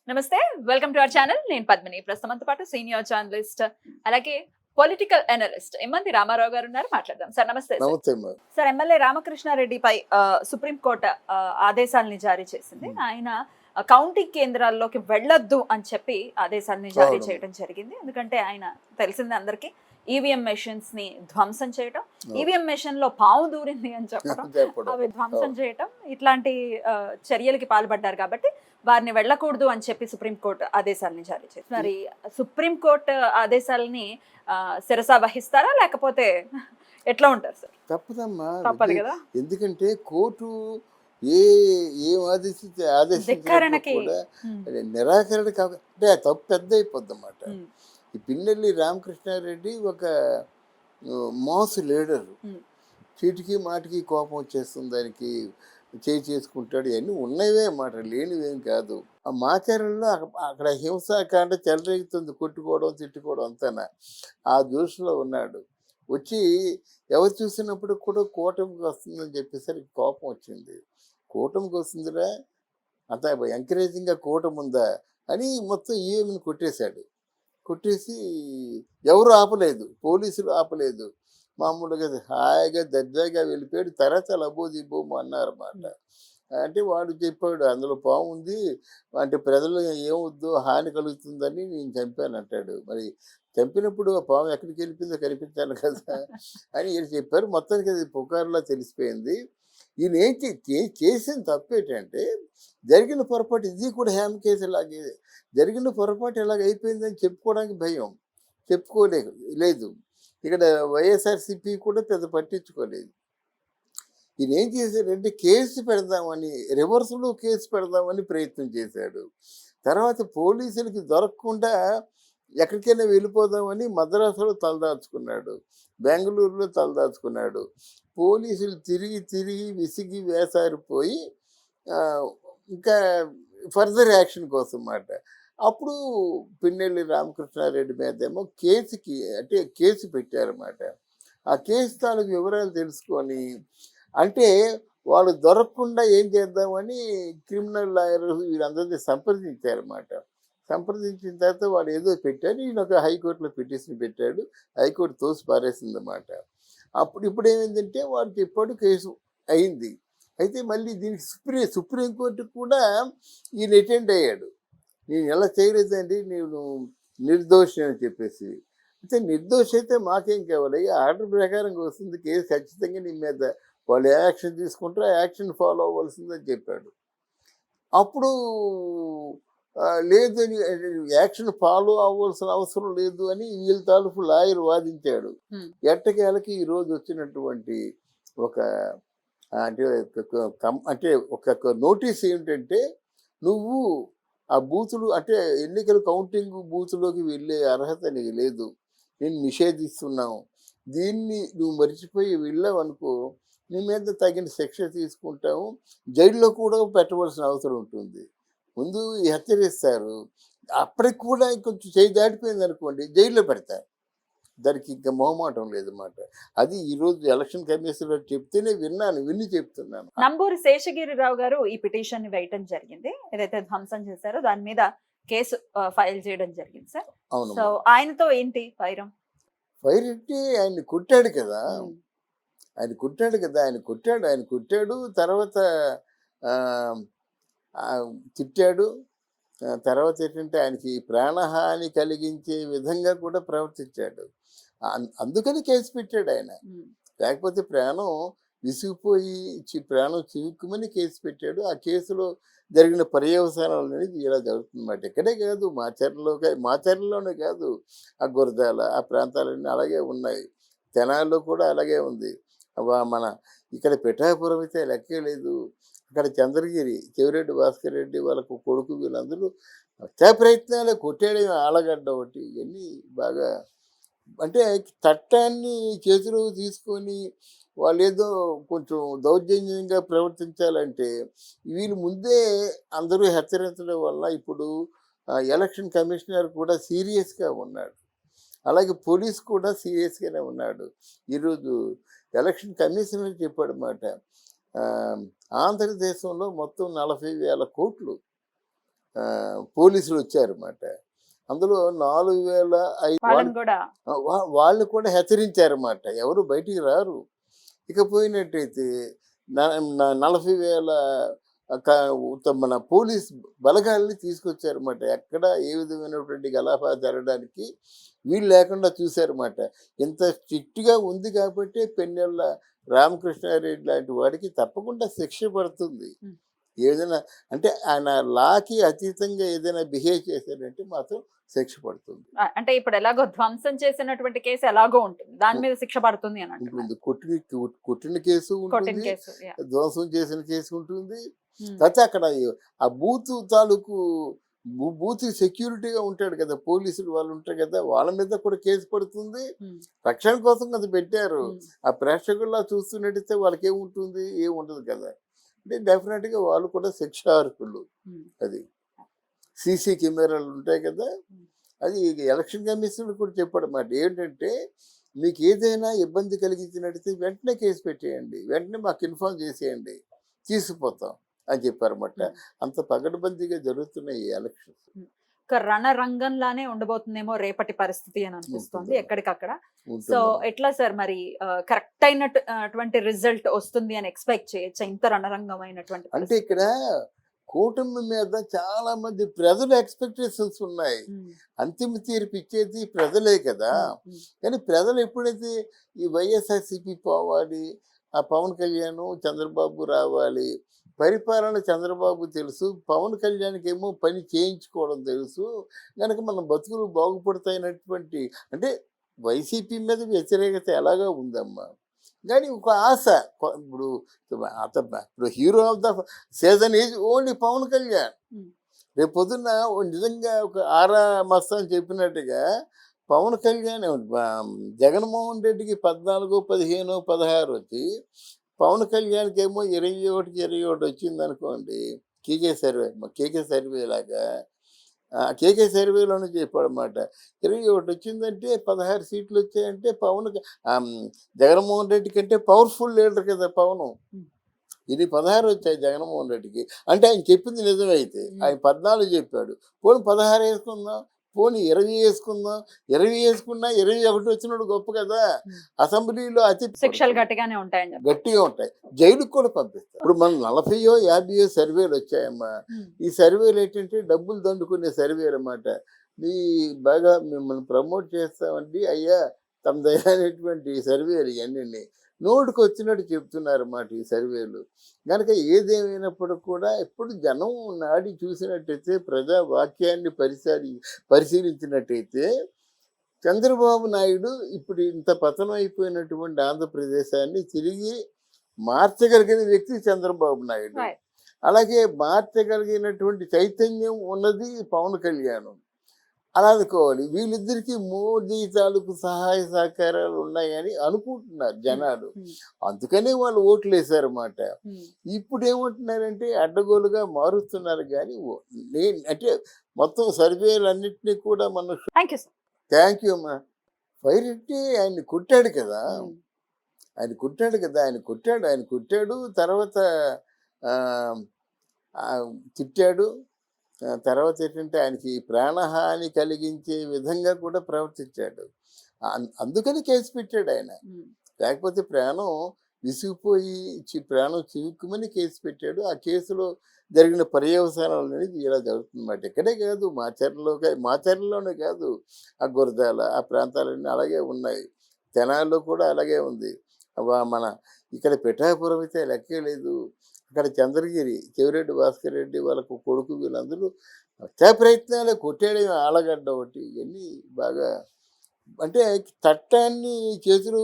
నమస్తే. Welcome to our channel. నేను పద్మిని. ప్రస్తుతంతో పాటు సీనియర్ జర్నలిస్ట్ అలాగే పొలిటికల్ అనలిస్ట్ ఎమ్మంది రామారావు గారు ఉన్నారు. మాట్లాడదాం. సార్ నమస్తే సార్. నమస్తే మేడం. సార్ ఎమ్మెల్యే రామకృష్ణారెడ్డిపై సుప్రీం కోర్టు ఆదేశాలని జారీ చేసింది. ఆయన కౌంటింగ్ కేంద్రాల్లోకి వెళ్ళొద్దు అని చెప్పి ఆదేశాలని జారీ చేయడం జరిగింది. ఎందుకంటే ఆయన తెలిసింది అందరికీ ఈవీఎం మెషిన్స్ ని ధ్వంసం చేయటం, ఈవీఎం మెషిన్ లో పాము దూరింది అని చెప్పడం, అవి ధ్వంసం చేయటం ఇట్లాంటి చర్యలకి పాల్పడ్డారు కాబట్టి వారిని వెళ్ళకూడదు అని చెప్పి సుప్రీంకోర్టు ఆదేశాలని జారీ చేసింది. మరి సుప్రీంకోర్టు ఆదేశాలని శిరసా వహిస్తారా లేకపోతే ఎట్లా ఉంటారు సార్? తప్పదమ్మా, తప్పదు కదా. ఎందుకంటే కోర్టు ఏం ధిక్కరణకి కూడా నిరాకరణ అంటే ఆ తప్పు పెద్ద అయిపోద్ది అన్నమాట. ఈ పిన్నెల్లి రామకృష్ణారెడ్డి ఒక మాస్ లీడరు. చీటికి మాటికి కోపం వచ్చేస్తుంది, దానికి చేసుకుంటాడు. ఇవన్నీ ఉన్నవే అన్నమాట, లేనివేం కాదు. ఆ మాచారంలో అక్కడ హింసాకాండ చెలరేగుతుంది, కొట్టుకోవడం తిట్టుకోవడం అంతా. ఆ దృష్టిలో ఉన్నాడు. వచ్చి ఎవరు చూసినప్పుడు కూడా కూటమికి వస్తుందని చెప్పేసరికి కోపం వచ్చింది. కూటమికి వస్తుందిరా, అంత ఎంకరేజింగ్గా కూటమి ఉందా అని మొత్తం ఈఎంని కొట్టేశాడు. కొట్టేసి ఎవరు ఆపలేదు, పోలీసులు ఆపలేదు. మామూలుగా హాయిగా దర్జాగా వెళ్ళిపోయాడు. తర్వాత లబోదిబోము అన్నారన్నమాట. అంటే వాడు చెప్పాడు అందులో పాము ఉంది, అంటే ప్రజలు ఏమొద్దు హాని కలుగుతుందని నేను చంపాను అంటాడు. మరి చంపినప్పుడు ఆ పాము ఎక్కడికి వెళ్ళిపోయిందో కనిపించాను కదా అని ఈయన చెప్పారు. మొత్తానికి అది పుకారులా తెలిసిపోయింది. ఈయన చేసిన తప్పేంటంటే జరిగిన పొరపాటు, ఇది కూడా హ్యామ్ కేసు ఇలాగే జరిగిన పొరపాటు ఇలాగ అయిపోయిందని చెప్పుకోవడానికి భయం, లేదు. ఇక్కడ వైఎస్ఆర్సీపీ కూడా పెద్ద పట్టించుకోలేదు. ఈయన ఏం చేశాడంటే కేసు పెడదామని, రివర్స్లో కేసు పెడదామని ప్రయత్నం చేశాడు. తర్వాత పోలీసులకి దొరకకుండా ఎక్కడికైనా వెళ్ళిపోదామని మద్రాసులో తలదాచుకున్నాడు, బెంగళూరులో తలదాచుకున్నాడు. పోలీసులు తిరిగి విసిగి వేసారిపోయి ఇంకా ఫర్దర్ యాక్షన్ కోసం అన్నమాట. అప్పుడు పిన్నెల్లి రామకృష్ణారెడ్డి మీదేమో కేసు పెట్టారన్నమాట. ఆ కేసు తాలూకు వివరాలు తెలుసుకొని, అంటే వాళ్ళు దొరకకుండా ఏం చేద్దామని క్రిమినల్ లాయర్ వీళ్ళందరినీ సంప్రదించారన్నమాట. సంప్రదించిన తర్వాత వాడు ఏదో పెట్టాడు, ఈయన ఒక హైకోర్టులో పిటిషన్ పెట్టాడు. హైకోర్టు తోసి పారేసిందన్నమాట. ఇప్పుడు ఏమైందంటే వాడు చెప్పాడు, కేసు అయింది. అయితే మళ్ళీ దీనికి సుప్రీంకోర్టుకు కూడా ఈయన అటెండ్ అయ్యాడు. నేను ఎలా చేయలేదండి, నేను నిర్దోషి అని చెప్పేసి. అయితే నిర్దోషి అయితే మాకేం కావాలి, ఆర్డర్ ప్రకారంగా వస్తుంది కేసు, ఖచ్చితంగా నీ మీద వాళ్ళు ఏ యాక్షన్ తీసుకుంటారో ఆ యాక్షన్ ఫాలో అవ్వాల్సిందని చెప్పాడు. అప్పుడు లేదు, యాక్షన్ ఫాలో అవ్వాల్సిన అవసరం లేదు అని వీళ్ళ తాలూకు లాయర్ వాదించాడు. ఎట్టకేలకి ఈరోజు వచ్చినటువంటి ఒక అంటే ఒక నోటీస్ ఏమిటంటే, నువ్వు ఆ బూతులు అంటే ఎన్నికల కౌంటింగ్ బూత్లోకి వెళ్ళే అర్హత నీకు లేదు, నేను నిషేధిస్తున్నావు. దీన్ని నువ్వు మర్చిపోయి వెళ్ళావనుకో, నీ మీద తగిన శిక్ష తీసుకుంటాము, జైల్లో కూడా పెట్టవలసిన అవసరం ఉంటుంది. ముందు హెచ్చరిస్తారు, అప్పటికి కూడా కొంచెం చేయి దాటిపోయింది అనుకోండి జైల్లో పెడతారు. దానికి ఇంకా మొహమాటం లేదన్నమాట. అది ఈరోజు ఎలక్షన్ కమిషన్ చెప్తేనే విని చెప్తున్నాను. నంబూరి శేషగిరిరావు గారు ఈ పిటిషన్ ని వేయటం జరిగింది. ఏదైతే ధ్వంసం చేశారో దాని మీద కేసు ఫైల్ చేయడం జరిగింది సార్. అవును. సో ఆయనతో ఏంటి ఫైర్ అంటే ఆయన కొట్టాడు కదా, ఆయన కొట్టాడు. తర్వాత తిట్టాడు. తర్వాత ఏంటంటే ఆయనకి ప్రాణహాని కలిగించే విధంగా కూడా ప్రవర్తించాడు. అందుకని కేసు పెట్టాడు ఆయన. లేకపోతే ప్రాణం విసిగిపోయి ప్రాణం చివుక్కుమని కేసు పెట్టాడు. ఆ కేసులో జరిగిన పర్యవసానాలు అనేది ఇలా జరుగుతుందన్నమాట. ఇక్కడే కాదు, మాచర్లలోనే కాదు, ఆ గురజాల ఆ ప్రాంతాలన్నీ అలాగే ఉన్నాయి. తెనాల్లో కూడా అలాగే ఉంది. మన ఇక్కడ పిఠాపురం అయితే లెక్కే లేదు. అక్కడ చంద్రగిరి చెవిరెడ్డి భాస్కర్ రెడ్డి వాళ్ళకు కొడుకు వీళ్ళందరూ హత్యా ప్రయత్నాలు, కొట్టేయడం, ఆలగడ్డ ఒకటి, ఇవన్నీ బాగా అంటే చట్టాన్ని చేతిలో తీసుకొని వాళ్ళు ఏదో కొంచెం దౌర్జన్యంగా ప్రవర్తించాలంటే వీళ్ళు ముందే అందరూ హెచ్చరించడం వల్ల ఇప్పుడు ఎలక్షన్ కమిషనర్ కూడా సీరియస్గా ఉన్నాడు. అలాగే పోలీస్ కూడా సీరియస్గానే ఉన్నాడు. ఈరోజు ఎలక్షన్ కమిషనర్ చెప్పాడు మాట, ఆంధ్రదేశంలో మొత్తం 40,000 కోట్లు పోలీసులు వచ్చారన్నమాట. అందులో 4,500 వాళ్ళని కూడా వాళ్ళు కూడా హెచ్చరించారన్నమాట. ఎవరు బయటికి రారు. ఇకపోయినట్టయితే 40,000 మన పోలీస్ బలగాల్ని తీసుకొచ్చారన్నమాట. ఎక్కడ ఏ విధమైనటువంటి గలాభా జరగడానికి వీలు లేకుండా చూశారన్నమాట. ఇంత స్ట్రిక్ట్గా ఉంది కాబట్టి పెన్నెల్ల రామకృష్ణారెడ్డి లాంటి వాడికి తప్పకుండా శిక్ష పడుతుంది. ఉమ్. ఏదైనా అంటే ఆయన లాకి అతీతంగా ఏదైనా బిహేవ్ చేశాడంటే మాత్రం శిక్ష పడుతుంది. అంటే ఇప్పుడు ఎలాగో ధ్వంసం చేసినటువంటి కేసు ఎలాగో ఉంటుంది, దాని మీద శిక్ష పడుతుంది అని అంటున్నారు. ఉంటుంది. కొట్టిన కేసు కొట్టిన ఉంటుంది, కేసు yeah. ధ్వంసం చేసిన కేసు ఉంటుంది. ఉమ్. తర్వాత అక్కడ ఆ బూత్ తాలూకు బూత్ సెక్యూరిటీగా ఉంటాడు కదా, పోలీసులు వాళ్ళు ఉంటారు కదా, వాళ్ళ మీద కూడా కేసు పడుతుంది. ఉమ్. రక్షణ కోసం అది పెట్టారు. ఉమ్. ఆ ప్రేక్షకుల్లా చూస్తున్నట్టయితే వాళ్ళకి ఏముంటుంది, ఏముండదు కదా. అంటే డెఫినెట్గా వాళ్ళు కూడా శిక్షార్హులు. ఉమ్. అది సీసీ కెమెరాలు ఉంటాయి కదా, అది ఎలక్షన్ కమిషన్ కూడా చెప్పాడు అన్నమాట. ఏంటంటే మీకు ఏదైనా ఇబ్బంది కలిగించినట్టయితే వెంటనే కేసు పెట్టేయండి, వెంటనే మాకు ఇన్ఫార్మ్ చేసేయండి, తీసుకుపోతాం అని చెప్పారన్నమాట. అంత పగడ్బందీగా జరుగుతున్నాయి ఈ ఎలక్షన్స్. ఒక రణరంగంలానే ఉండబోతుందేమో రేపటి పరిస్థితి అని అనిపిస్తుంది ఉంటుంది. ఎక్కడికక్కడ. సో ఉంటుంది. ఎట్లా సార్ మరి కరెక్ట్ అయినటువంటి రిజల్ట్ వస్తుంది అని ఎక్స్పెక్ట్ చేయొచ్చా ఇంత రణరంగమైనటువంటి అంటే పరిస్థితి? ఇక్కడ కూటమి మీద చాలా మంది ప్రజల ఎక్స్పెక్టేషన్స్ ఉన్నాయి. ఉమ్. అంతిమ తీర్పు ఇచ్చేది ప్రజలే కదా. ఉమ్. కానీ ప్రజలు ఎప్పుడైతే ఈ వైఎస్ఆర్సీపీ పోవాలి, ఆ పవన్ కళ్యాణ్ చంద్రబాబు రావాలి, పరిపాలన చంద్రబాబు తెలుసు, పవన్ కళ్యాణ్కి ఏమో పని చేయించుకోవడం తెలుసు, కనుక మన బతుకులు బాగుపడతాయినటువంటి అంటే వైసీపీ మీద వ్యతిరేకత ఎలాగా ఉందమ్మా. కానీ ఒక ఆశ ఇప్పుడు ఇప్పుడు hero of the season is only Pawan Kalyan. Um. రేపు పొద్దున్న నిజంగా ఒక ఆరా మస్తా అని చెప్పినట్టుగా పవన్ కళ్యాణ్ జగన్మోహన్ రెడ్డికి 14, 15, 16 వచ్చి పవన్ కళ్యాణ్కి ఏమో 21కి 21 వచ్చింది అనుకోండి. కేకే సర్వే లాగా కేకే సర్వేలోనే చెప్పాడు అన్నమాట. 21 వచ్చిందంటే 16 సీట్లు వచ్చాయంటే జగన్మోహన్ రెడ్డి కంటే పవర్ఫుల్ లీడర్ కదా పవన్. ఇది 16 వచ్చాయి జగన్మోహన్ రెడ్డికి. అంటే ఆయన చెప్పింది నిజమైతే ఆయన 14 చెప్పాడు, పోనీ 16 వేసుకుందాం, పోనీ 20 వేసుకుందాం, 20 వేసుకున్నా 21 వచ్చినప్పుడు గొప్ప కదా. అసెంబ్లీలో అతి శిక్షలు గట్టిగానే ఉంటాయని చెప్పి. గట్టిగా ఉంటాయి, జైలుకు కూడా పంపిస్తారు. ఇప్పుడు మనం 40, 50 సర్వేలు వచ్చాయమ్మా. ఉమ్. ఈ సర్వేలు ఏంటంటే డబ్బులు దండుకునే సర్వేలు అన్నమాట. మీ బాగా మిమ్మల్ని ప్రమోట్ చేస్తామండి అయ్యా తమదైనటువంటి సర్వేలు ఇవన్నీ నోటికి వచ్చినట్టు చెప్తున్నారు అన్నమాట ఈ సర్వేలు. కనుక ఏదేమైనప్పుడు కూడా ఎప్పుడు జనం నాడి చూసినట్టయితే, ప్రజా వాక్యాన్ని పరిశీలించినట్టయితే చంద్రబాబు నాయుడు ఇప్పుడు ఇంత పతనం అయిపోయినటువంటి ఆంధ్రప్రదేశాన్ని తిరిగి మార్చగలిగిన వ్యక్తి చంద్రబాబు నాయుడు. Right. అలాగే మార్చగలిగినటువంటి చైతన్యం ఉన్నది పవన్ కళ్యాణ్. అలా అనుకోవాలి. వీళ్ళిద్దరికీ మోదీ తాలూకు సహాయ సహకారాలు ఉన్నాయని అనుకుంటున్నారు జనాలు. అందుకనే వాళ్ళు ఓట్లు వేశారన్నమాట. ఇప్పుడు ఏమంటున్నారంటే అడ్డగోలుగా మారుతున్నారు. కానీ అంటే మొత్తం సర్వేలన్నింటినీ కూడా మనం thank you sir. Thank you అమ్మా. ఫైర్ అంటే ఆయన కొట్టాడు కదా, ఆయన కొట్టాడు తర్వాత తిట్టాడు. తర్వాత ఏంటంటే ఆయనకి ప్రాణహాని కలిగించే విధంగా కూడా ప్రవర్తించాడు. అందుకని కేసు పెట్టాడు ఆయన. లేకపోతే ప్రాణం విసిగిపోయి ప్రాణం చివుక్కుమని కేసు పెట్టాడు. ఆ కేసులో జరిగిన పర్యవసానాలు అనేది ఇలా జరుగుతుందన్నమాట. ఇక్కడే కాదు, మాచర్లలోనే కాదు, ఆ గురజాల ఆ ప్రాంతాలన్నీ అలాగే ఉన్నాయి. తెనాల్లో కూడా అలాగే ఉంది. మన ఇక్కడ పిఠాపురం అయితే లెక్కే లేదు. అక్కడ చంద్రగిరి చెవిరెడ్డి భాస్కర్ రెడ్డి వాళ్ళకు కొడుకు వీళ్ళందరూ హత్యా ప్రయత్నాలే, కొట్టేయడం, ఆలగడ్డ ఒకటి, ఇవన్నీ బాగా అంటే చట్టాన్ని చేతిలో